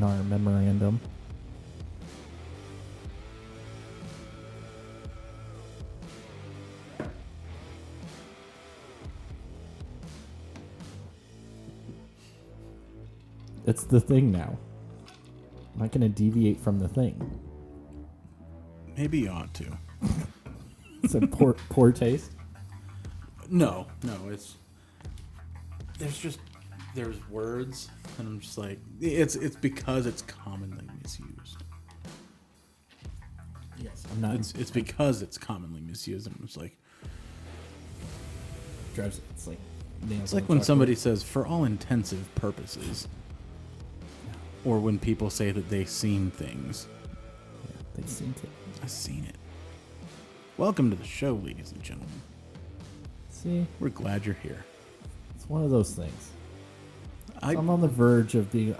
our memorandum. It's the thing now. I'm not going to deviate from the thing. Maybe you ought to. It's a poor taste. No, it's there's words, and I'm just like, it's because it's commonly misused. Yes, I'm not. It's because it's commonly misused, and I'm just like, Drives. It's like it's like when somebody says for all intensive purposes, or when people say that they've seen things. Yeah, they've seen it. I've seen it. Welcome to the show, ladies and gentlemen. See, we're glad you're here. It's one of those things. I'm on the verge of being.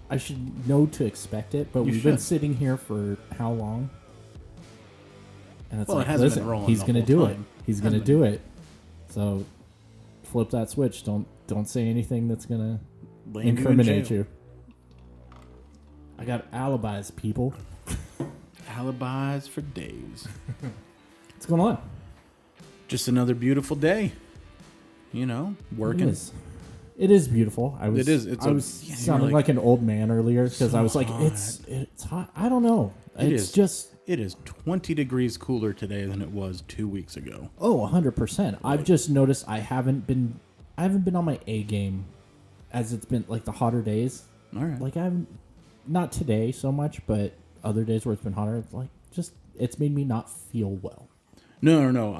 I should know to expect it, but we've been sitting here for how long? And it's well, like, it hasn't listen, been rolling. He's going to do it. He's going to been. do it. So flip that switch. Don't say anything that's going to incriminate you. I got alibis, people. Alibis for days. What's going on? Just another beautiful day. You know, working. It is beautiful. I was sounding like an old man earlier because I was like, it's hot. I don't know. It is 20 degrees cooler today than it was 2 weeks ago. Oh, 100%. I've just noticed I haven't been on my A game as it's been like the hotter days. All right. Like I'm not today so much, but other days where it's been hotter, like it's made me not feel well. No.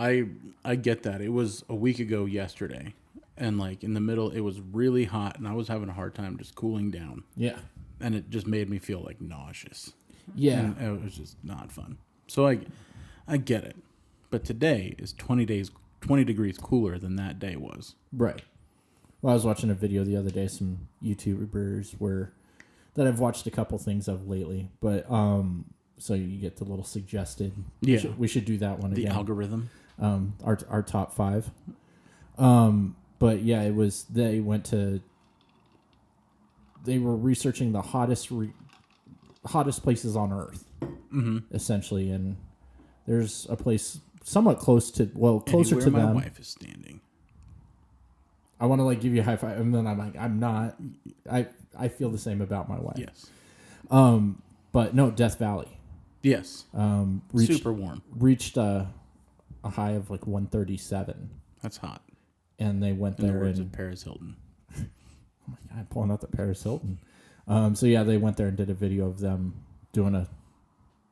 I get that. It was a week ago yesterday. And like in the middle, it was really hot, and I was having a hard time just cooling down. Yeah. And it just made me feel like nauseous. Yeah. And it was just not fun. So I get it. But today is 20 degrees cooler than that day was. Right. Well, I was watching a video the other day, some YouTubers that I've watched a couple things of lately, but so you get the little suggested. Yeah. We should do that one again. The algorithm. Our top 5. But yeah, it was they were researching the hottest places on Earth, essentially, and there's a place somewhat closer to them. My wife is standing. I want to like give you a high five, and then I'm like, I'm not. I feel the same about my wife. Yes. But no, Death Valley. Yes. Super warm. Reached a high of like 137. That's hot. And they went there. In the words of Paris Hilton. Oh my God, pulling out the Paris Hilton. So yeah, they went there and did a video of them doing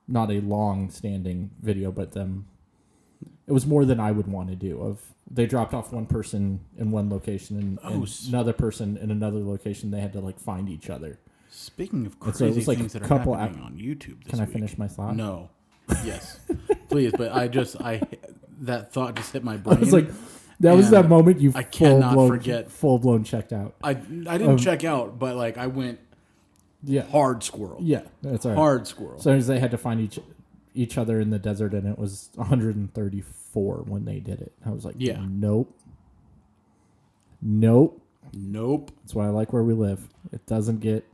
not a long-standing video, but it was more than I would want to do. They dropped off one person in one location and another person in another location. They had to like find each other. Speaking of crazy things that are happening on YouTube this Can I week. finish my thought? No. Yes. Please, but that thought just hit my brain. I was like, that was that moment I cannot forget. Full-blown checked out. I didn't check out, but like I went hard squirrel. Yeah, that's all right. Hard squirrel. So they had to find each other in the desert, and it was 134 when they did it. I was like, nope. That's why I like where we live. It doesn't get,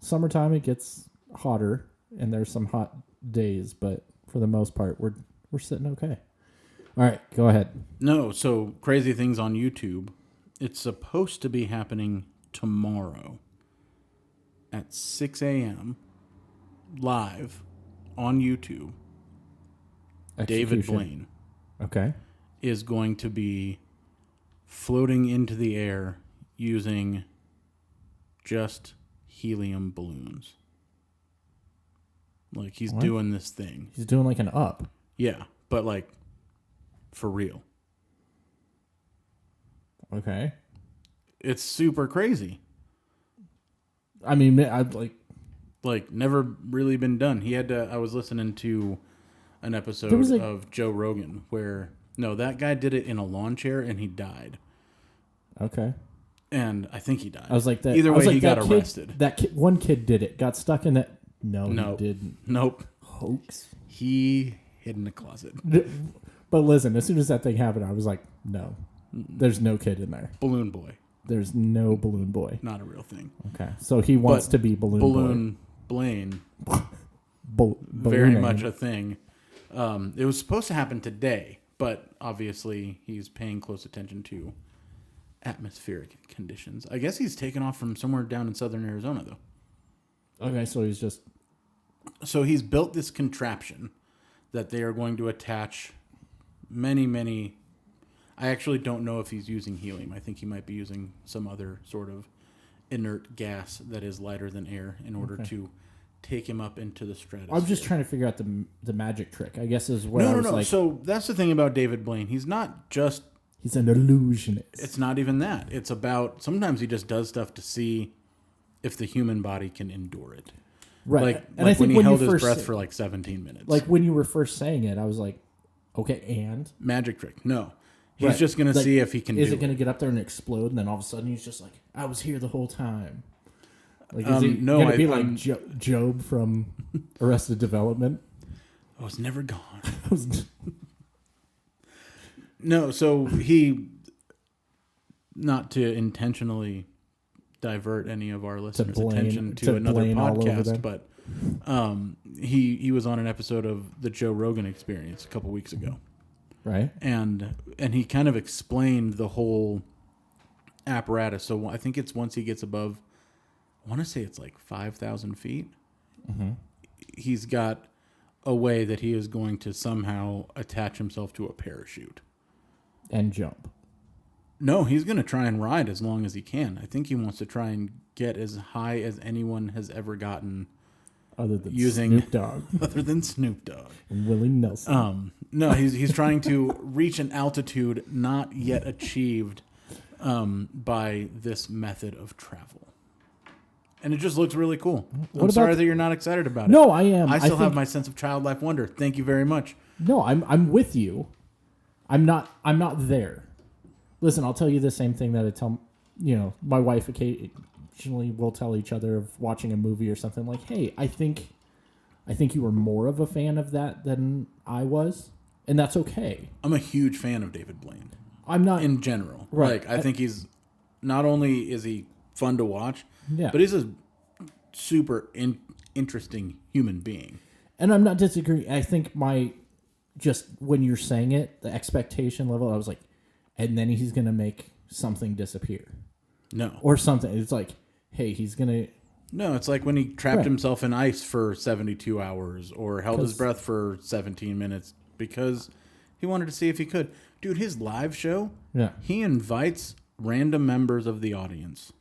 summertime it gets hotter, and there's some hot days, but for the most part, we're sitting okay. All right, go ahead. No, so crazy things on YouTube. It's supposed to be happening tomorrow at 6 a.m. live on YouTube. David Blaine is going to be floating into the air using just helium balloons. Like he's doing this thing. He's doing like an up. Yeah, but like for real. Okay. It's super crazy. I mean, I'd like never really been done. I was listening to an episode of Joe Rogan where that guy did it in a lawn chair and he died. Okay. And I think he died. I was like that. Either way, he got arrested. One kid did it. Got stuck in that. No, he didn't. Nope. Hoax. He hid in the closet. But listen, as soon as that thing happened, I was like, no, there's no kid in there. Balloon boy. There's no Balloon Boy. Not a real thing. Okay. So he wants to be Balloon Blaine. Boy. Very much a thing. It was supposed to happen today, but obviously he's paying close attention to atmospheric conditions. I guess he's taken off from somewhere down in southern Arizona, though. Okay, so he's just... So he's built this contraption that they are going to attach many... I actually don't know if he's using helium. I think he might be using some other sort of inert gas that is lighter than air in order to take him up into the stratosphere. I'm just trying to figure out the magic trick, I guess, is where I was like... So that's the thing about David Blaine. He's not just... He's an illusionist. It's not even that. It's about... Sometimes he just does stuff to see if the human body can endure it. Right. And I think when he held his breath for like 17 minutes. Like when you were first saying it, I was like, okay, and? Magic trick. No. He's just going to see if he can do it. Is it going to get up there and explode, and then all of a sudden he's just like, I was here the whole time? Like, is he going to be like Job from Arrested Development? I was never gone. No, so he, not to intentionally divert any of our listeners' attention to another podcast, but he was on an episode of the Joe Rogan Experience a couple weeks ago. Right. And he kind of explained the whole apparatus. So I think it's once he gets above, I want to say it's like 5,000 feet. Mm-hmm. He's got a way that he is going to somehow attach himself to a parachute. And jump. No, he's going to try and ride as long as he can. I think he wants to try and get as high as anyone has ever gotten. Other than Snoop Dogg. Other than Snoop Dogg. And Willie Nelson. No, he's trying to reach an altitude not yet achieved by this method of travel. And it just looks really cool. I'm sorry that you're not excited about it. No, I am. I still have my sense of childlike wonder. Thank you very much. No, I'm with you. I'm not there. Listen, I'll tell you the same thing that I tell, my wife occasionally we'll tell each other of watching a movie or something like, hey, I think you were more of a fan of that than I was, and that's okay. I'm a huge fan of David Blaine. I'm not in general. Right. Like I think he's not only is he fun to watch, yeah, but he's a super interesting human being. And I'm not disagreeing. I think just when you're saying it, the expectation level, I was like, and then he's going to make something disappear. No. Or something. It's like, hey, he's going to... No, it's like when he trapped himself in ice for 72 hours or held his breath for 17 minutes because he wanted to see if he could. Dude, his live show, he invites random members of the audience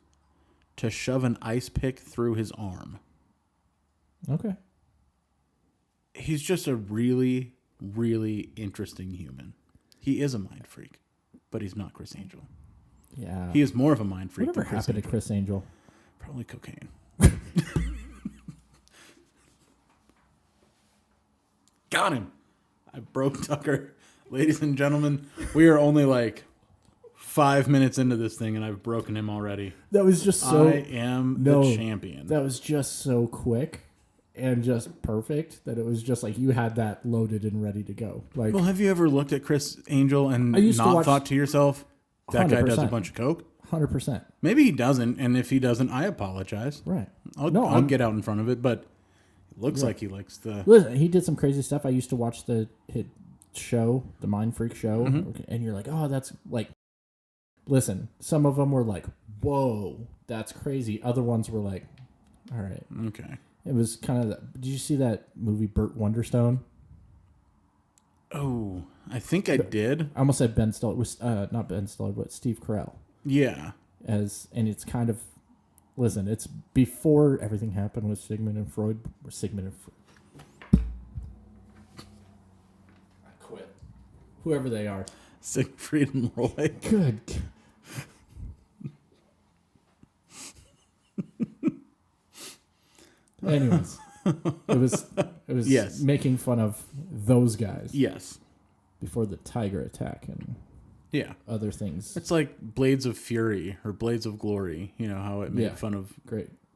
to shove an ice pick through his arm. Okay. He's just a really, really interesting human. He is a mind freak, but he's not Chris Angel. Yeah. He is more of a mind freak than Chris Angel. What happened to Chris Angel? Probably cocaine. Got him. I broke Tucker. Ladies and gentlemen, we are only like 5 minutes into this thing, and I've broken him already. That was just so... I am the champion. That was just so quick and just perfect that it was just like you had that loaded and ready to go. Like, well, have you ever looked at Chris Angel and not thought to yourself, that 100%. Guy does a bunch of coke? 100%. Maybe he doesn't, and if he doesn't, I apologize. Right. I'll get out in front of it, but it looks like he likes the... Listen, he did some crazy stuff. I used to watch the hit show, the Mind Freak show, and you're like, oh, that's like... Listen, some of them were like, whoa, that's crazy. Other ones were like, all right. Okay. It was kind of... Did you see that movie, Burt Wonderstone? Oh, I think I did. I almost said Ben Stiller. Not Ben Stiller, but Steve Carell. Yeah. And it's kind of... Listen, it's before everything happened with Sigmund and Freud. I quit. Whoever they are. Siegfried and Roy. Good. Anyways, it was making fun of those guys. Yes. Before the tiger attack and other things. It's like Blades of Fury or Blades of Glory. You know how it made fun of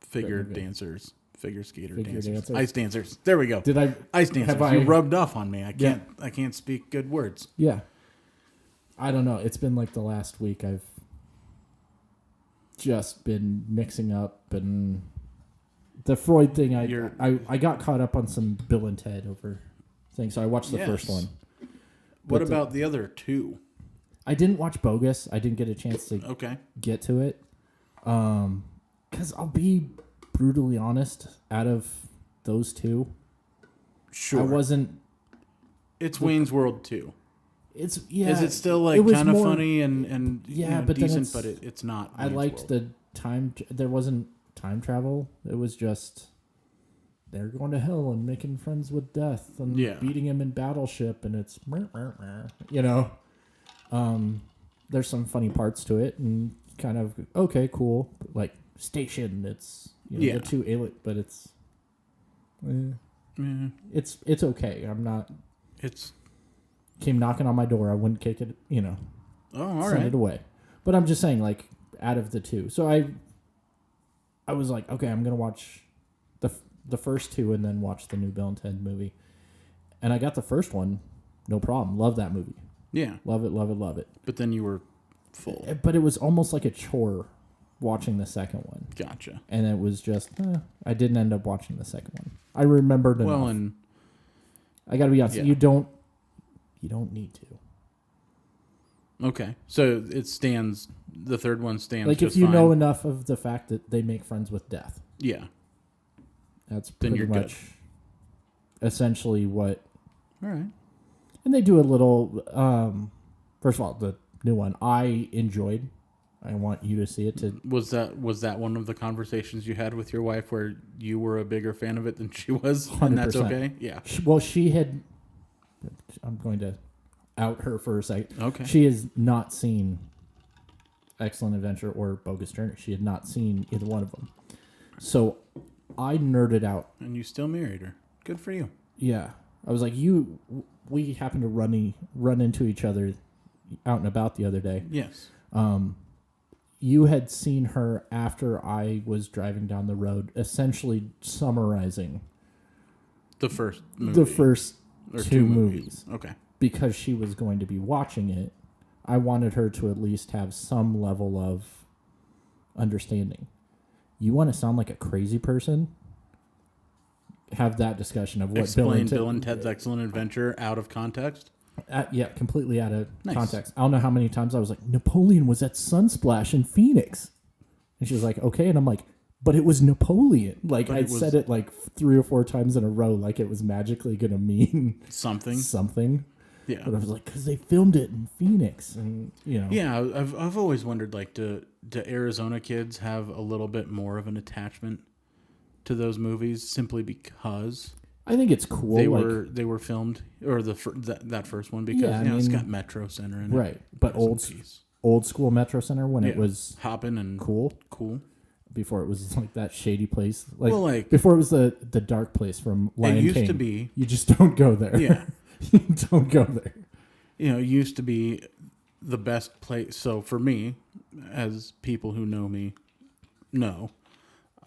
figure dancers, figure skater dancers, ice dancers. There we go. Ice dancers? You rubbed off on me. I can't speak good words. Yeah. I don't know. It's been like the last week just been mixing up, and the Freud thing. I got caught up on some Bill and Ted over things, so I watched the first one. What about the other two? I didn't watch Bogus. I didn't get a chance to get to it. Because I'll be brutally honest, out of those two, sure, I wasn't. It's Wayne's World 2. Is it still like kind of funny and but decent, but it's not. I liked the time. There wasn't time travel. It was just they're going to hell and making friends with death and beating him in Battleship, and it's there's some funny parts to it, and kind of okay, cool, like Station. It's the two alien, but it's it's okay. I'm not. It's came knocking on my door. I wouldn't kick it. Send it away. But I'm just saying, like, out of the two, so I was like, okay, I'm gonna watch the first two and then watch the new Bill and Ted movie, and I got the first one, no problem. Love that movie. Yeah, love it. But then you were full. But it was almost like a chore watching the second one. Gotcha. And it was just I didn't end up watching the second one. I remembered enough. Well, and I got to be honest, you don't need to. Okay, so it stands. The third one stands. Like if you know enough of the fact that they make friends with death. Yeah. That's pretty much essentially what. All right. And they do a little. First of all, the new one I enjoyed. I want you to see it. Was that one of the conversations you had with your wife where you were a bigger fan of it than she was, 100%. And that's okay? Yeah. Well, she had. I'm going to out her for a second. Okay. She has not seen Excellent Adventure or Bogus Journey. She had not seen either one of them. So I nerded out. And you still married her. Good for you. Yeah. I was like, we happened to run into each other out and about the other day. Yes. You had seen her after I was driving down the road, essentially summarizing the first movie. The first two movies. Okay. Because she was going to be watching it, I wanted her to at least have some level of understanding. You want to sound like a crazy person? Have that discussion of what Explain Bill and Ted's Excellent Adventure out of context? Completely out of context. I don't know how many times I was like, Napoleon was at Sunsplash in Phoenix. And she was like, okay. And I'm like, but it was Napoleon. Like, I said it like 3 or 4 times in a row, like it was magically going to mean something. Yeah. But I was like, because they filmed it in Phoenix. And, Yeah, I've always wondered, like, do Arizona kids have a little bit more of an attachment to those movies simply because... I think it's cool. They were filmed, or that first one, because it's got Metro Center in it. Right, but old school Metro Center when it was hopping and cool. Before it was like that shady place, before it was the dark place from Lion King. It used to be. You just don't go there. Yeah, you don't go there. It used to be the best place. So for me, as people who know me know,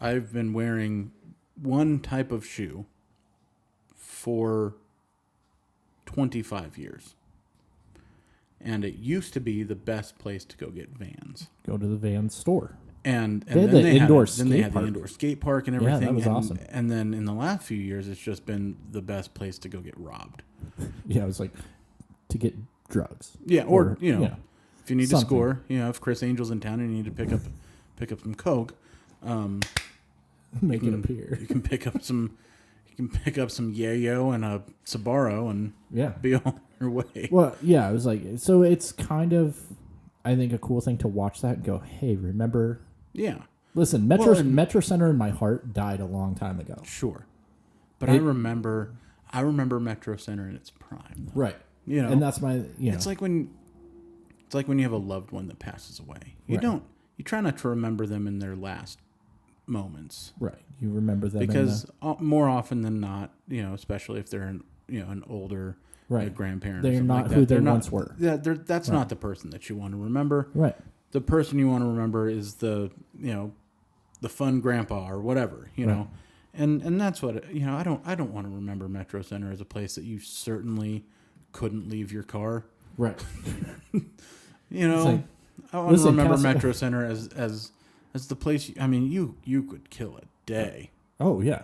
I've been wearing one type of shoe for 25 years. And it used to be the best place to go get Vans. Go to the Vans store. And they had then the indoor skate park and everything. Yeah, that was awesome. And then in the last few years, it's just been the best place to go get robbed. Yeah, it was like to get drugs. Yeah, or if you need to score, if Chris Angel's in town and you need to pick up some coke, make it appear. You can pick up some. You can pick up some Yayo and a Sbarro and be on your way. Well, yeah, it was like, so it's kind of, I think, a cool thing to watch that and go, hey, remember? Yeah. Listen, Metro Center in my heart died a long time ago. Sure. But I remember Metro Center in its prime. Though. Right. And that's my, It's like when you have a loved one that passes away. You try not to remember them in their last moments. Right. You remember them because more often than not, especially if they're an older grandparent. They're not who they once were. Yeah, that's not the person that you want to remember. Right. The person you want to remember is the fun grandpa or whatever, know. And that's what I don't want to remember Metro Center as a place that you certainly couldn't leave your car. Right. I want to remember Metro Center as That's the place. I mean, you could kill a day. Oh yeah,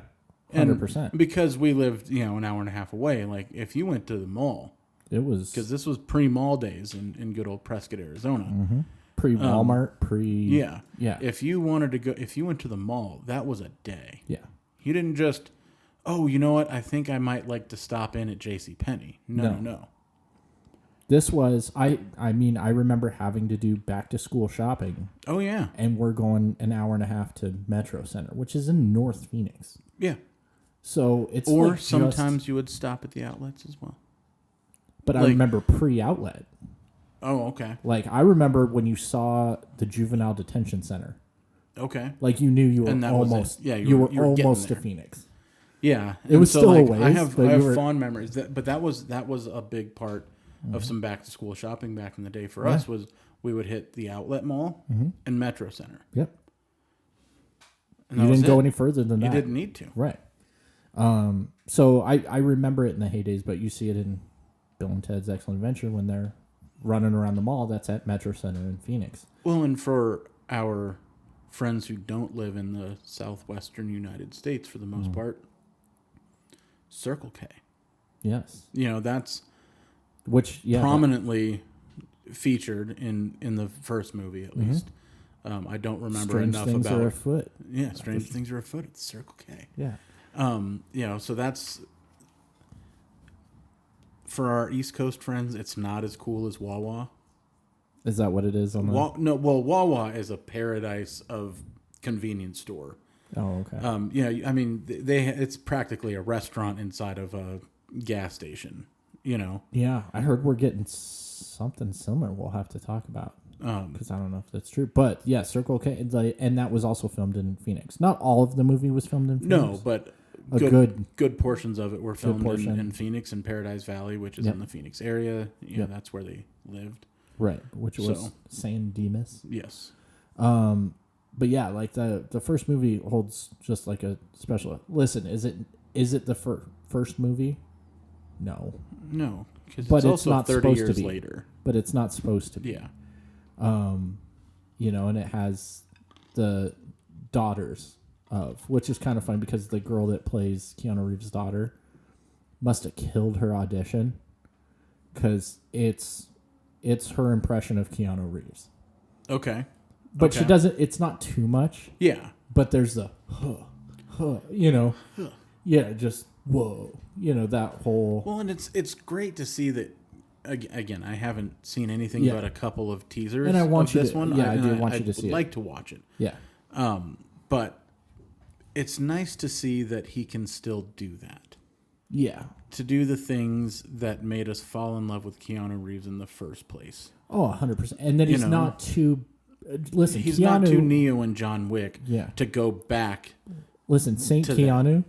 100%. Because we lived, an hour and a half away. Like if you went to the mall, it was because this was pre-mall days in good old Prescott, Arizona. Mm-hmm. Pre-Walmart, yeah. Yeah. If you wanted to go, if you went to the mall, that was a day. Yeah. You didn't just, oh, you know what? I think I might like to stop in at JCPenney. No. This was, I remember having to do back to school shopping. Oh, yeah. And we're going an hour and a half to Metro Center, which is in North Phoenix. Yeah. So it's or like sometimes you would stop at the outlets as well. But I remember pre-outlet. Oh, okay. Like, I remember when you saw the Juvenile Detention Center. Okay. Like, you knew you were almost... Yeah, you were almost to Phoenix. Yeah. It was still a ways. I have fond memories. But that was a big part of some back-to-school shopping back in the day for us was we would hit the outlet mall and Metro Center. Yep. And you didn't go any further than that. You didn't need to. Right. So I remember it in the heydays, but you see it in Bill and Ted's Excellent Adventure when they're running around the mall. That's at Metro Center in Phoenix. Well, and for our friends who don't live in the southwestern United States for the most part, Circle K. Yes. That's prominently featured in the first movie at least. I don't remember Strange enough things about are afoot. Yeah, Strange Things Are Afoot at the Circle K. Yeah. So that's for our East Coast friends. It's not as cool as Wawa. Is that what it is on the? No. Well, Wawa is a paradise of convenience store. Oh, okay. I mean, it's practically a restaurant inside of a gas station. Yeah, I heard we're getting something similar. We'll have to talk about because I don't know if that's true. But yeah, Circle K, and that was also filmed in Phoenix. Not all of the movie was filmed in Phoenix. No, but good portions of it were filmed in Phoenix and Paradise Valley, which is in the Phoenix area. That's where they lived. Right, which was San Dimas. Yes. But yeah, like the first movie holds just like a special. Listen, is it the first movie? No, because it's also not 30 years later. But it's not supposed to be. Yeah. And it has the daughters of, which is kind of fun because the girl that plays Keanu Reeves' daughter must have killed her audition because it's her impression of Keanu Reeves. Okay. But she doesn't. It's not too much. Yeah. But there's the yeah, just whoa, that whole. Well, and it's great to see that. Again, I haven't seen anything but a couple of teasers. And I want of this one. Yeah, I do want you to see it. I'd like to watch it. Yeah. But it's nice to see that he can still do that. Yeah. To do the things that made us fall in love with Keanu Reeves in the first place. Oh, 100%. And then he's not too. Listen, he's Keanu, not too Neo and John Wick. Yeah. To go back. Listen, Saint Keanu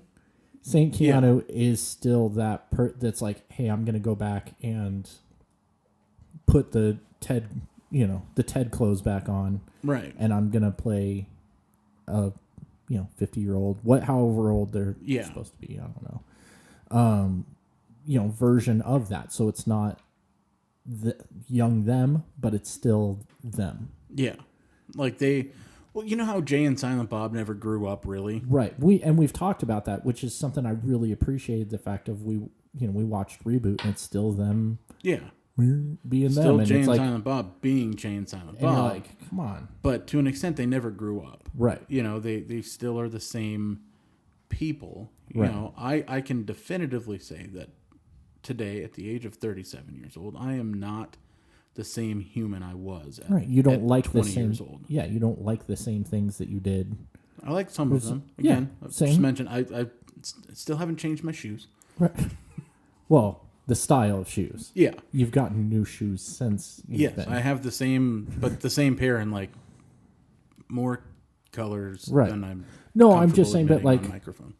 is still that that's like, hey, I'm gonna go back and put the Ted clothes back on, right? And I'm gonna play a 50-year-old, however old they're supposed to be. I don't know. Version of that. So it's not the young them, but it's still them. Yeah, like you know how Jay and Silent Bob never grew up, really? Right. We've talked about that, which is something I really appreciated. The fact of we watched Reboot and it's still them. Yeah. Being still them. Jay and and Silent Bob being Jay and Silent Bob. You're like, come on. But to an extent, they never grew up. Right. They still are the same people. You know, I can definitively say that today, at the age of 37 years old, I am not the same human I was at, you don't like 20 the same, years old. Yeah, you don't like the same things that you did. I like some of them. Again, same. Just mentioned I still haven't changed my shoes. Right. Well, the style of shoes. Yeah. You've gotten new shoes since. I have the same pair in like more colors than I'm. No, I'm just saying that like microphone.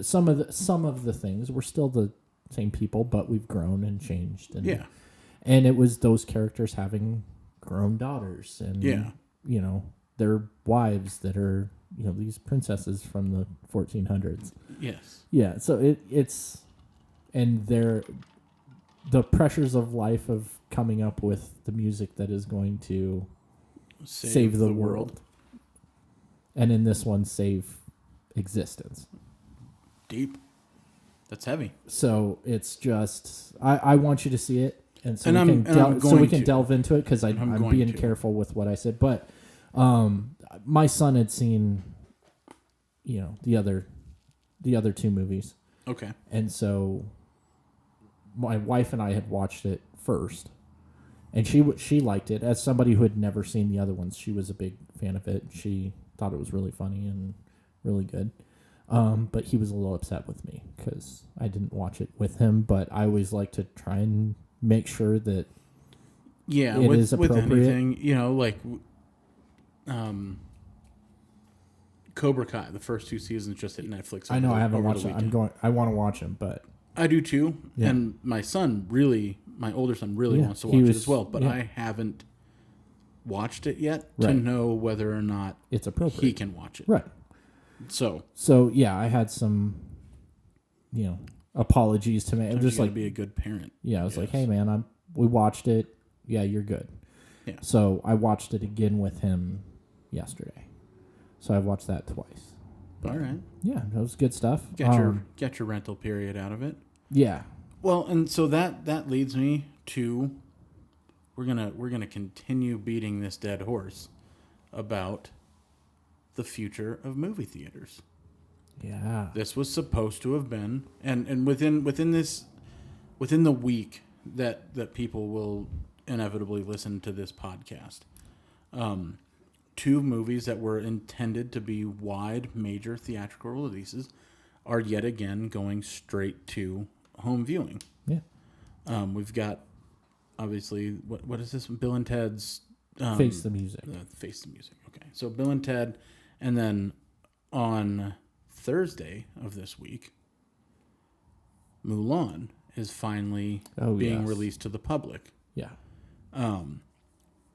Some of the things we're still the same people, but we've grown and changed. And, and it was those characters having grown daughters and their wives that are these princesses from the 1400s. Yes. Yeah. So it's and the pressures of life of coming up with the music that is going to save the world. and in this one save existence. Deep. That's heavy. So it's just I want you to see it, and so we can delve into it because I'm being careful with what I said. But my son had seen, the other two movies. Okay. And so my wife and I had watched it first, and she liked it. As somebody who had never seen the other ones, she was a big fan of it. She thought it was really funny and really good. But he was a little upset with me because I didn't watch it with him. But I always like to try and make sure that it is appropriate. With anything, like Cobra Kai, the first 2 seasons just hit Netflix. I know I haven't watched it. I want to watch them, but I do too. Yeah. And my older son really wants to watch it as well. But I haven't watched it yet to know whether or not it's appropriate. He can watch it. Right. So yeah, I had some, apologies to me. I'm just like, be a good parent. Yeah, I was like, hey man, we watched it. Yeah, you're good. Yeah. So I watched it again with him yesterday. So I watched that twice. All right. Yeah, that was good stuff. Get your rental period out of it. Yeah. Well, and so that leads me to we're gonna continue beating this dead horse about the future of movie theaters. Yeah. This was supposed to have been, and within the week that people will inevitably listen to this podcast, 2 movies that were intended to be wide major theatrical releases are yet again going straight to home viewing. Yeah. We've got obviously what is this? Bill and Ted's Face the Music. Face the Music. Okay, so Bill and Ted. And then on Thursday of this week, Mulan is finally being released to the public. Yeah.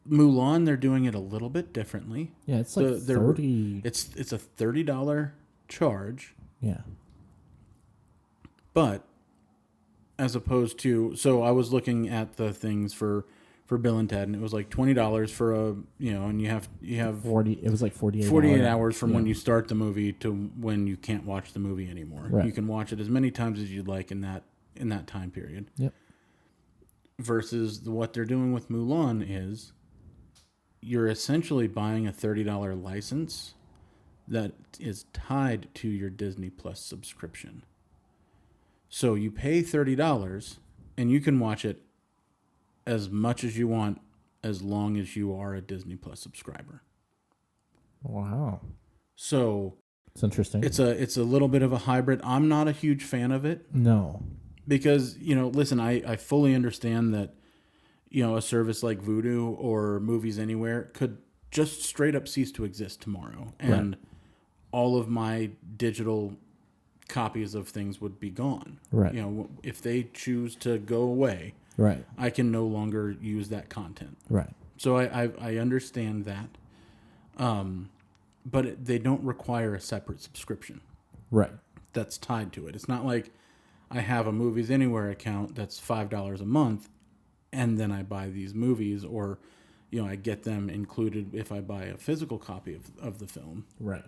Mulan, they're doing it a little bit differently. Yeah, it's like $30. It's a $30 charge. Yeah. But as opposed to, so I was looking at the things for Bill and Ted, and it was like $20 for and you have 40. It was like 48 hours from when you start the movie to when you can't watch the movie anymore. Right. You can watch it as many times as you'd like in that time period. Yep. Versus what they're doing with Mulan is you're essentially buying a $30 license that is tied to your Disney Plus subscription. So you pay $30 and you can watch it as much as you want, as long as you are a Disney Plus subscriber. Wow. So it's interesting. It's a little bit of a hybrid. I'm not a huge fan of it. No. Because, listen, I fully understand that, a service like Vudu or Movies Anywhere could just straight up cease to exist tomorrow. And all of my digital copies of things would be gone. Right. If they choose to go away. Right. I can no longer use that content. Right. So I understand that. But they don't require a separate subscription. Right. That's tied to it. It's not like I have a Movies Anywhere account that's $5 a month and then I buy these movies, or I get them included if I buy a physical copy of the film. Right.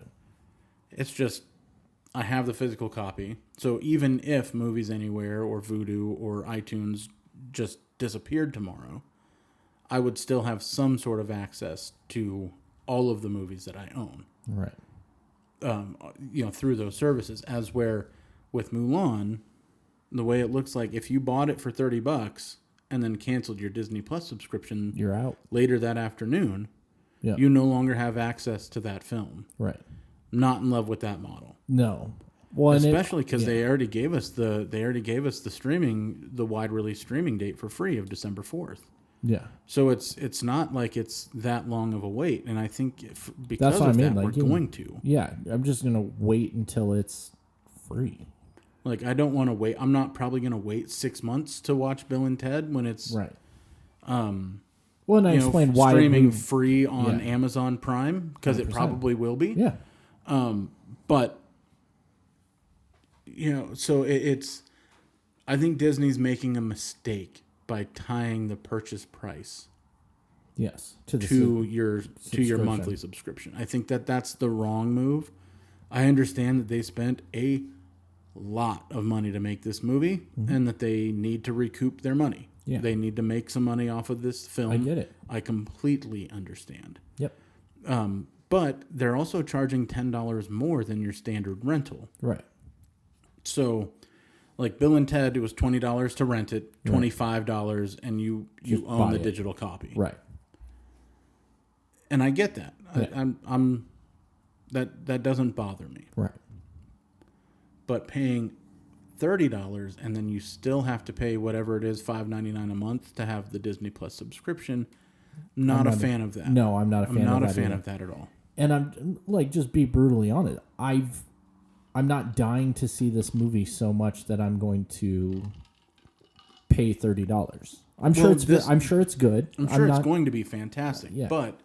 It's just I have the physical copy. So even if Movies Anywhere or Vudu or iTunes just disappeared tomorrow, I would still have some sort of access to all of the movies that I own. Right. Through those services. As where with Mulan, the way it looks like, if you bought it for $30 and then canceled your Disney Plus subscription, you're out later that afternoon. Yeah. You no longer have access to that film. Right. Not in love with that model. No. Well, especially because they already gave us the streaming, the wide release streaming date for free of December 4th. Yeah. So it's not like it's that long of a wait, and I think because of that, we're going to. Yeah, I'm just gonna wait until it's free. Like, I don't want to wait. I'm not probably gonna wait 6 months to watch Bill and Ted when it's right. Well, and I explained why streaming free on Amazon Prime, because it probably will be. Yeah. But so it's. I think Disney's making a mistake by tying the purchase price Yes, to your monthly subscription. I think that's the wrong move. I understand that they spent a lot of money to make this movie, and that they need to recoup their money. Yeah. They need to make some money off of this film. I get it. I completely understand. Yep. But they're also charging $10 more than your standard rental. Right. So, like Bill and Ted, it was $20 to rent it, $25, and you own the digital copy. Right. And I get that. Yeah. That doesn't bother me. Right. But paying $30 and then you still have to pay whatever it is, $5.99 a month to have the Disney Plus subscription. I'm not a fan of that. No, I'm not a fan of that. I'm not a fan of that at all. And I'm like, just be brutally honest. I'm not dying to see this movie so much that I'm going to pay $30. I'm sure it's good. I'm sure it's going to be fantastic. Yeah. But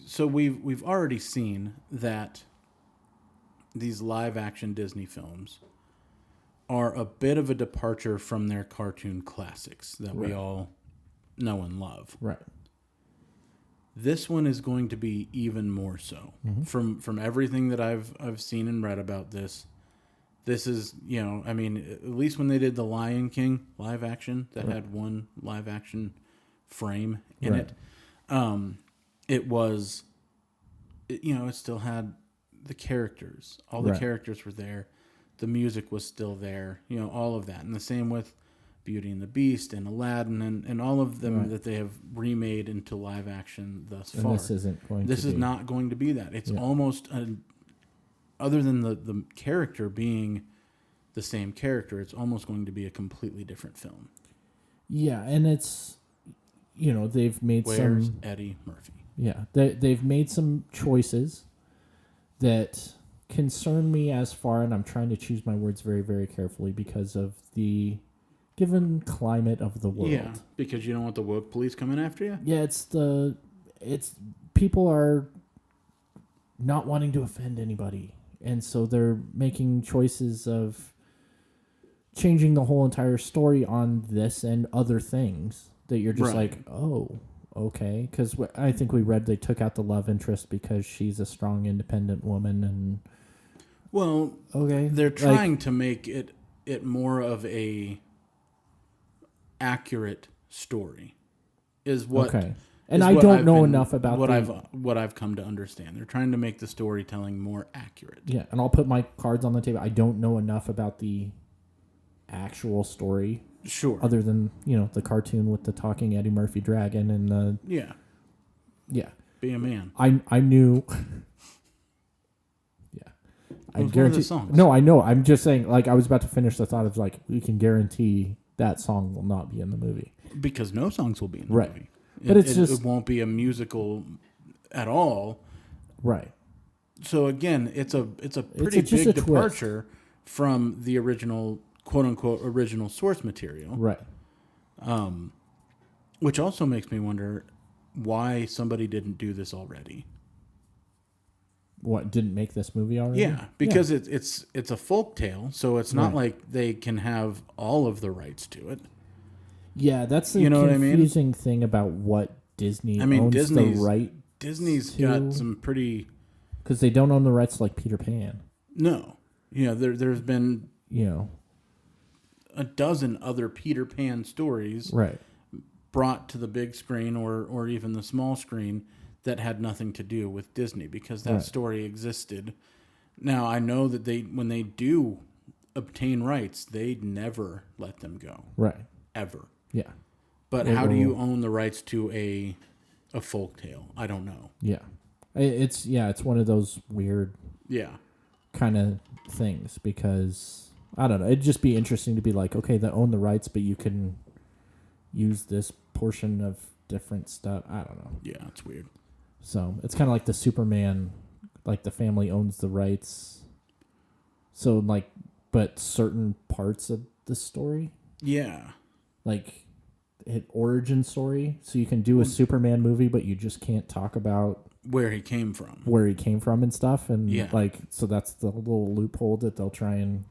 so we've already seen that these live action Disney films are a bit of a departure from their cartoon classics that we all know and love. Right. This one is going to be even more so. From everything that I've seen and read about this. This is, I mean, at least when they did the Lion King live action that had one live action frame in it, it was, it still had the characters. All the characters were there. The music was still there. All of that. And the same with Beauty and the Beast and Aladdin and all of them that they have remade into live action thus far. And this isn't going This is not going to be that. It's almost, other than the character being the same character, it's almost going to be a completely different film. Yeah, and it's, they've made Where's Eddie Murphy? Yeah, they've made some choices that concern me as far, and I'm trying to choose my words very, very carefully because of the given climate of the world. Yeah, because you don't want the woke police coming after you? Yeah, it's people are not wanting to offend anybody, and so they're making choices of changing the whole entire story on this and other things that you're just like, oh, okay. Because I think we read they took out the love interest because she's a strong, independent woman, and they're trying to make it more of a accurate story, is what. Okay. And I don't know enough about what I've come to understand. They're trying to make the storytelling more accurate. Yeah, and I'll put my cards on the table. I don't know enough about the actual story. Sure. Other than, the cartoon with the talking Eddie Murphy dragon and the... Yeah. Yeah. Be a man. I knew... Yeah. I guarantee... Songs. No, I know. I'm just saying, I was about to finish the thought of, we can guarantee that song will not be in the movie. Because no songs will be in the movie. But it won't be a musical at all. Right. So again, it's a pretty big departure from the original, quote unquote, original source material. Right. Which also makes me wonder why somebody didn't do this already. What, didn't make this movie already? Yeah, because it's a folk tale, so it's not like they can have all of the rights to it. Yeah, that's the confusing thing about what Disney owns the right. Disney's got some pretty... Because they don't own the rights to, Peter Pan. No. There's been... a dozen other Peter Pan stories brought to the big screen or even the small screen that had nothing to do with Disney because that story existed. Now, I know that when they do obtain rights, they never let them go. Right. Ever. Yeah. But how do you own the rights to a folk tale? I don't know. Yeah. It's one of those weird kind of things because, I don't know, it'd just be interesting to be okay, they own the rights, but you can use this portion of different stuff. I don't know. Yeah, it's weird. So it's kind of like the Superman, the family owns the rights. So but certain parts of the story. Yeah. Origin story. So you can do a Superman movie, but you just can't talk about where he came from. And stuff. And so that's the little loophole that they'll try and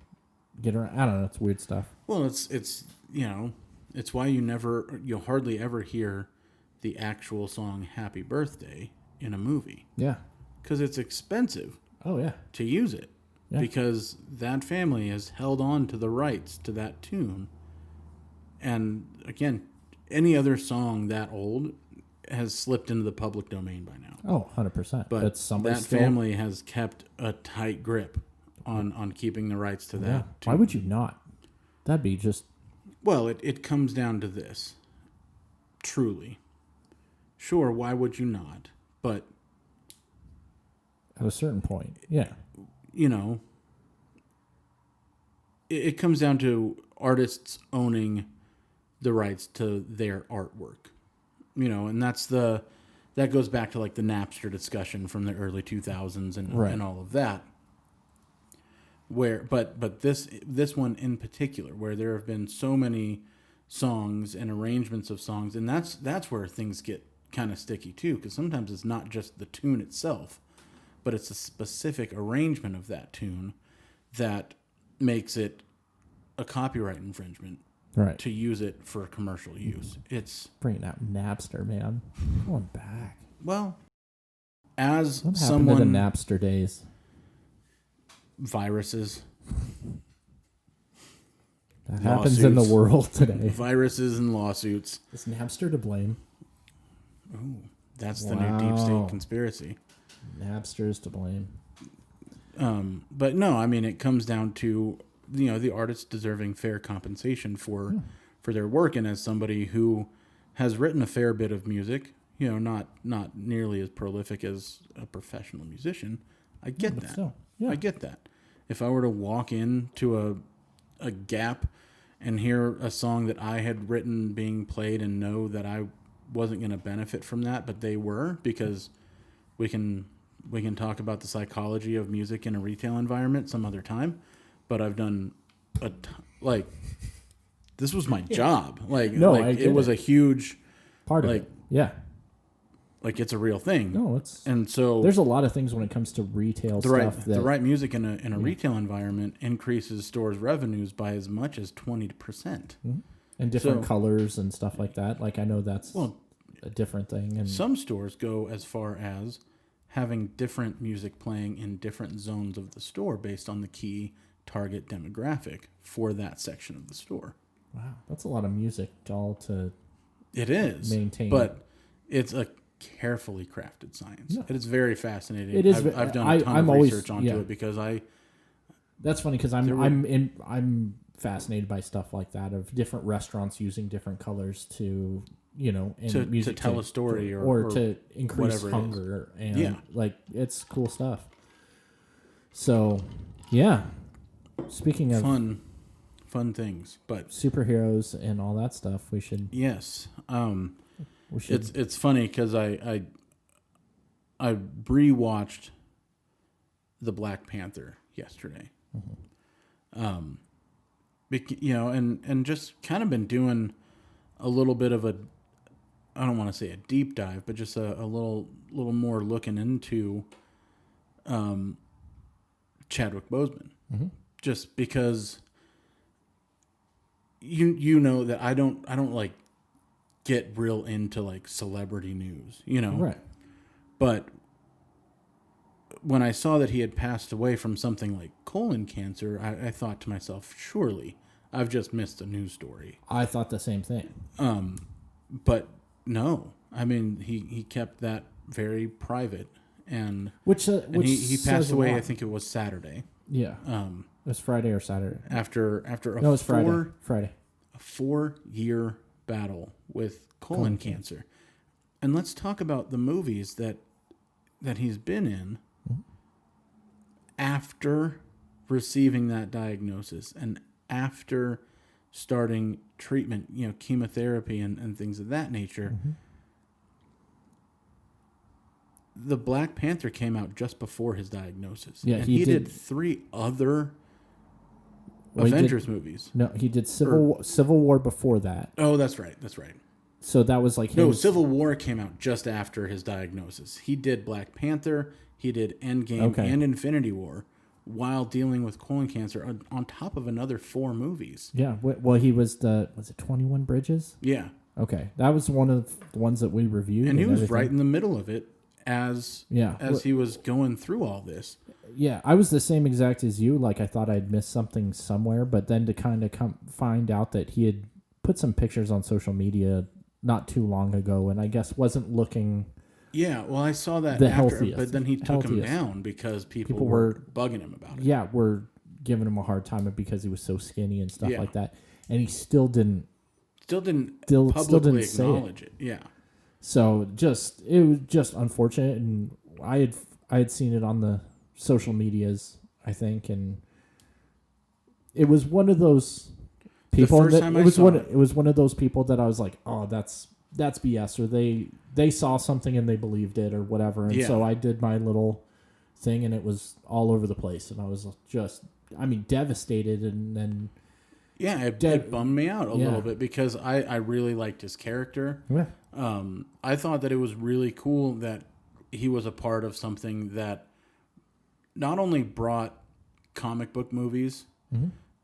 get around. I don't know. It's weird stuff. Well, it's it's why you'll hardly ever hear the actual song Happy Birthday in a movie. Yeah. Because it's expensive. Oh, yeah. To use it. Yeah. Because that family has held on to the rights to that tune. And again, any other song that old has slipped into the public domain by now. Oh, 100%. But that family has kept a tight grip on keeping the rights to that. Yeah. Why would you not? That'd be just... Well, it comes down to this. Truly. Sure, why would you not? But... At a certain point, yeah. You know, it comes down to artists owning the rights to their artwork. You know, and that goes back to like the Napster discussion from the early 2000s and all of that. But this one in particular, where there have been so many songs and arrangements of songs, and that's where things get kind of sticky too, because sometimes it's not just the tune itself, but it's a specific arrangement of that tune that makes it a copyright infringement. Right. To use it for commercial use. It's bringing out Napster, man. Going back. Well, as what someone happened to the Napster days? Viruses. That happens in the world today. Viruses and lawsuits. Is Napster to blame? Ooh, that's the new deep state conspiracy. Napster's to blame. But no, I mean, it comes down to, you know, the artists deserving fair compensation for their work. And as somebody who has written a fair bit of music, you know, not nearly as prolific as a professional musician, I get that. Still, yeah. I get that. If I were to walk into a Gap and hear a song that I had written being played and know that I wasn't going to benefit from that, but they were, because we can talk about the psychology of music in a retail environment some other time. But I've done this was my job. It was a huge part of it. Yeah. Like it's a real thing. No, and so there's a lot of things when it comes to retail stuff. The right music in a retail environment increases stores' revenues by as much as 20%. Mm-hmm. And different colors and stuff like that. Like I know that's a different thing. And some stores go as far as having different music playing in different zones of the store based on the key target demographic for that section of the store. Wow, that's a lot of music all to it is maintain. But it's a carefully crafted science. No. It is very fascinating. It is. I've done a ton of research onto it because That's funny because I'm fascinated by stuff like that, of different restaurants using different colors to, you know, in music to tell a story or to increase hunger, and like it's cool stuff. So, yeah. Speaking of fun things, but superheroes and all that stuff, we should. Yes. It's funny because I rewatched the Black Panther yesterday. Mm-hmm. You know, and just kind of been doing a little bit of I don't want to say a deep dive, but just a little more looking into Chadwick Boseman. Mm-hmm. Just because you know that I don't like get real into like celebrity news, you know. Right. But when I saw that he had passed away from something like colon cancer, I thought to myself, surely I've just missed a news story. I thought the same thing. But no. I mean, he kept that very private, and which he passed away. I think it was Saturday. Yeah. It was Friday or Saturday. After it was Friday. A 4-year battle with colon cancer. And let's talk about the movies that he's been in after receiving that diagnosis and after starting treatment, you know, chemotherapy and things of that nature. Mm-hmm. The Black Panther came out just before his diagnosis. Yeah, and he did 3 other Avengers movies. No, he did Civil War before that. Oh, that's right. So that was like Civil War came out just after his diagnosis. He did Black Panther, he did Endgame and Infinity War while dealing with colon cancer on top of another 4 movies. Yeah, well, he was was it 21 Bridges? Yeah. Okay, that was one of the ones that we reviewed, and he was right in the middle of it as he was going through all this. Yeah, I was the same exact as you. Like, I thought I'd missed something somewhere, but then to kind of find out that he had put some pictures on social media not too long ago, and I guess wasn't looking. Yeah, well, I saw that the after, healthiest, but then he took him down because people were bugging him about it. Yeah, were giving him a hard time because he was so skinny and stuff like that, and he still didn't publicly acknowledge it. Yeah. So it was just unfortunate, and I had seen it on the social medias, I think, and it was one of those people. It was one of those people that I was like, oh, that's BS, or they saw something and they believed it or whatever, and so I did my little thing, and it was all over the place, and I was just, devastated, and then. Yeah, it bummed me out a little bit because I really liked his character. Yeah. I thought that it was really cool that he was a part of something that not only brought comic book movies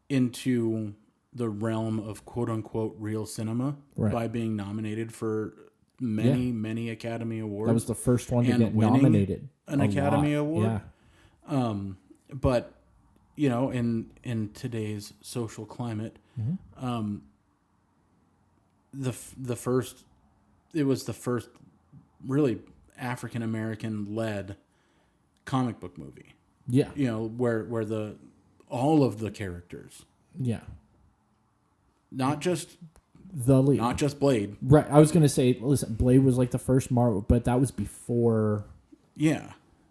into the realm of quote unquote real cinema by being nominated for many Academy Awards. That was the first one to get nominated. An Academy Award. Yeah. But in today's social climate, it was the first really African American led comic book movie. Yeah. Where all of the characters. Yeah. Not just the lead. Not just Blade. Right. I was gonna say, listen, Blade was like the first Marvel, but that was before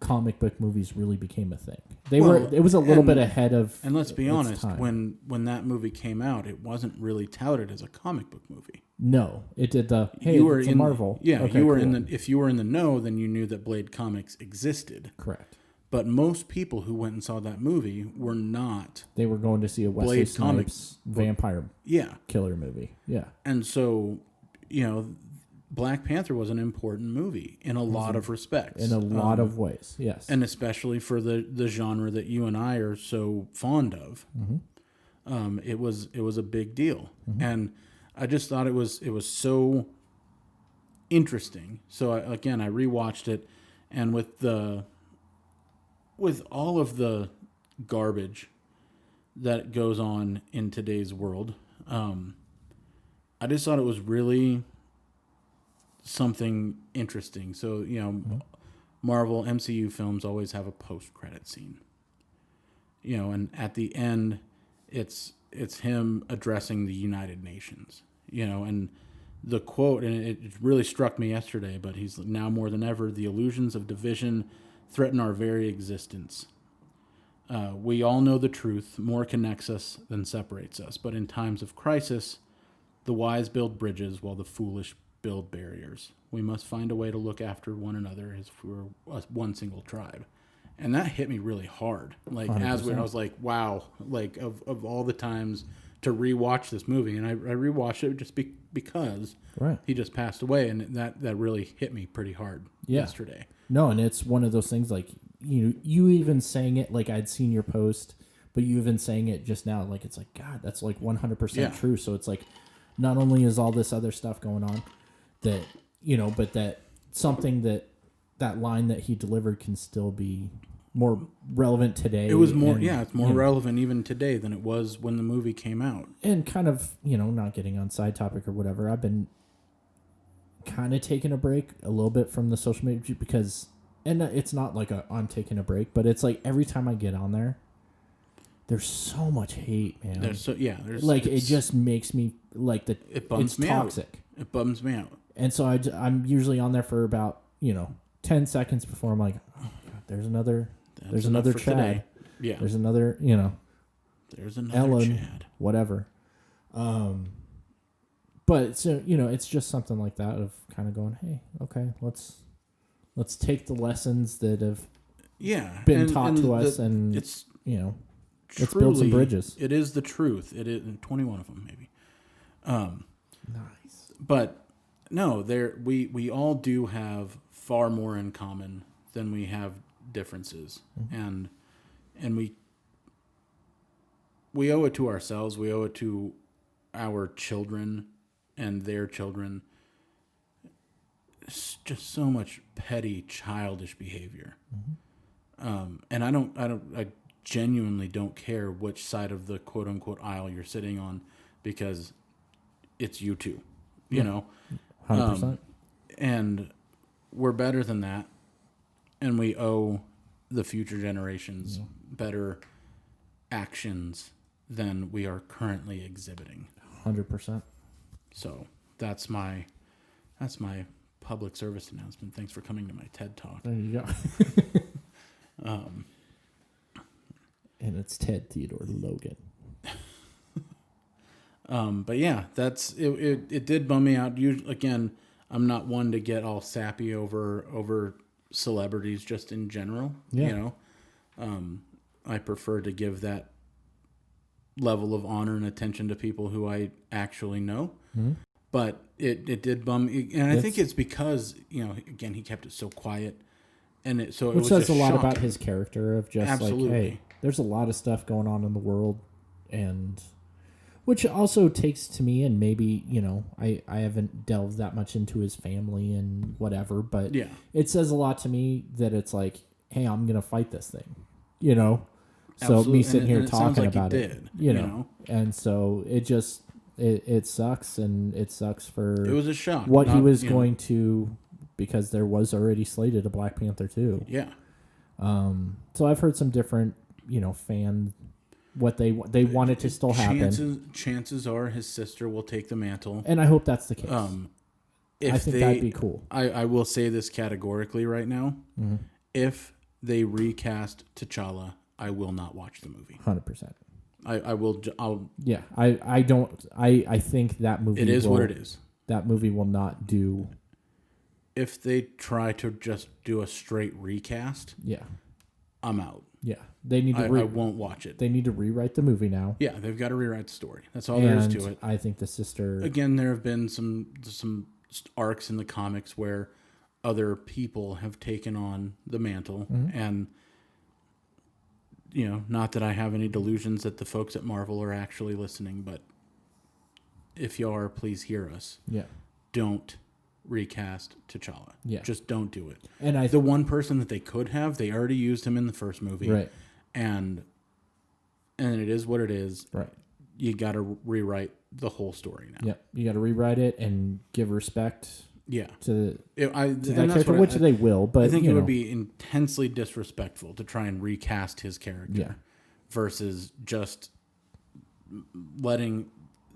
comic book movies really became a thing. It was a little bit ahead of. And let's be honest, when that movie came out, it wasn't really touted as a comic book movie. No, it did it's a Marvel. Yeah, okay, if you were in the know, then you knew that Blade Comics existed. Correct. But most people who went and saw that movie were not. They were going to see a Wesley Snipes vampire killer movie. Yeah. And so, Black Panther was an important movie in a lot of respects. In a lot of ways, yes. And especially for the genre that you and I are so fond of. Mm-hmm. It was a big deal. Mm-hmm. And I just thought it was so interesting. So I rewatched it, and with all of the garbage that goes on in today's world, I just thought it was really something interesting. So, Marvel MCU films always have a post-credit scene. And at the end, it's him addressing the United Nations. And the quote, and it really struck me yesterday, but he's now more than ever, the illusions of division threaten our very existence. We all know the truth. More connects us than separates us. But in times of crisis, the wise build bridges while the foolish build barriers. We must find a way to look after one another as if we were one single tribe. And that hit me really hard. Like, 100%. I was like, wow, like of all the times to rewatch this movie. And I rewatched it just because he just passed away. And that really hit me pretty hard yesterday. No, and it's one of those things, like, you even saying it, like, I'd seen your post, but you even saying it just now, like, it's like, God, that's like 100% true. So it's like, not only is all this other stuff going on that, but that something that line that he delivered can still be more relevant today. It was more, it's more relevant even today than it was when the movie came out. And kind of, not getting on side topic or whatever, I've been kind of taking a break a little bit from the social media because, and it's not like I'm taking a break, but it's like every time I get on there, there's so much hate, man. It just makes me like it bums it's me toxic. Out. It bums me out. And so I'm usually on there for about 10 seconds before I'm like, oh God, there's another Chad. Today. Yeah. There's another There's another Ellen, Chad. Whatever. But so it's just something like that of kind of going, hey, okay, let's take the lessons that have been taught to us, and it's let's build some bridges. It is the truth. It is 21 of them maybe. Nice. But no, we all do have far more in common than we have differences, and we owe it to ourselves. We owe it to our children and their children. It's just so much petty, childish behavior. And I genuinely don't care which side of the quote unquote aisle you're sitting on, because it's you two, you know, 100%. And we're better than that. And we owe the future generations better actions than we are currently exhibiting. 100%. So that's my public service announcement. Thanks for coming to my TED Talk. There you go. And it's Ted Theodore Logan. But yeah, that's it. It did bum me out. Again, I'm not one to get all sappy over celebrities just in general. Yeah. You know, I prefer to give that level of honor and attention to people who I actually know. Mm-hmm. But it did bum me, and I think it's because, you know, again, he kept it so quiet, and it which was says a lot shocking. about his character of just Absolutely. like, hey, there's a lot of stuff going on in the world, and which also takes to me, and maybe, you know, I haven't delved that much into his family and whatever, but yeah, it says a lot to me that it's like, hey, I'm gonna fight this thing, you know. Absolutely. So me sitting here and talking like about it, you know, and so it just. It sucks, and it sucks for it was a shock what he was going to, because there was already slated a Black Panther 2. Yeah. So I've heard some different, you know, what they want it to still happen. Chances are his sister will take the mantle, and I hope that's the case. I think that'd be cool. I will say this categorically right now: if they recast T'Challa, I will not watch the movie. 100%. I will. Yeah, I don't. I think that movie. It is what it is. That movie will not do. If they try to just do a straight recast, yeah, I'm out. Yeah, they need to. I won't watch it. They need to rewrite the movie now. Yeah, they've got to rewrite the story. That's all there is to it. I think the sister. Again, there have been some arcs in the comics where other people have taken on the mantle, and. You know, not that I have any delusions that the folks at Marvel are actually listening, but if you are, please hear us. Yeah. Don't recast T'Challa. Yeah. Just don't do it. And the one person that they could have, they already used him in the first movie. Right. And it is what it is. Right. You got to rewrite the whole story now. Yeah. You got to rewrite it and give respect. Yeah. To that character, which they will, but I think it would be intensely disrespectful to try and recast his character versus just letting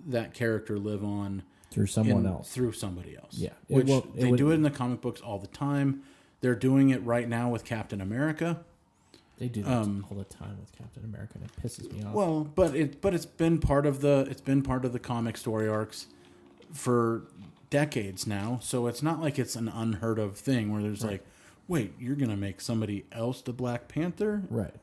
that character live on through someone else. Through somebody else. Yeah. They do it in the comic books all the time. They're doing it right now with Captain America. They do that all the time with Captain America, and it pisses me off. Well, but it's been part of the comic story arcs for decades now, so it's not like it's an unheard of thing where there's like, wait, you're gonna make somebody else the Black Panther? Right.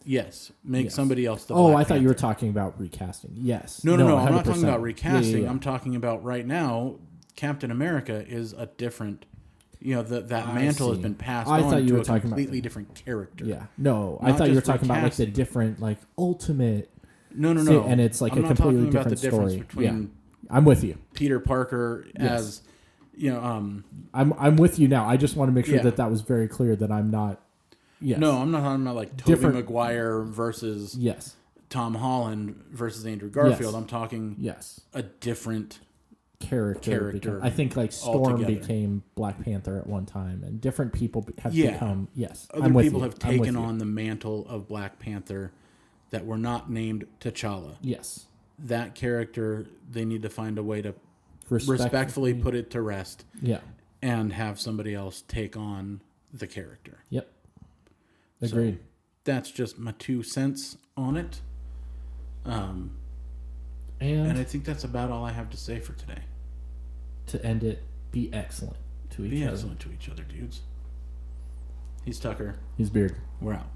Yes, somebody else the Black Panther. I thought you were talking about recasting. Yes. No, I'm not talking about recasting. Yeah. I'm talking about right now, Captain America is a different, you know, that mantle has been passed on to a completely different character. Yeah. No, I thought you were talking about like the different, like, ultimate. No. And it's like a completely different story. Between I'm with you. Peter Parker as, you know, I'm with you now. I just want to make sure that was very clear that I'm not. Yes. No, I'm not talking about like Tobey Maguire versus Tom Holland versus Andrew Garfield. Yes. I'm talking a different character. I think like Storm became Black Panther at one time, and different people have become. Yes, other people have taken on the mantle of Black Panther that were not named T'Challa. Yes. That character, they need to find a way to respectfully put it to rest. Yeah. And have somebody else take on the character. Yep. Agreed. So that's just my 2 cents on it. And I think that's about all I have to say for today. To end it, be excellent to each other. Be excellent to each other, dudes. He's Tucker. He's Beard. We're out.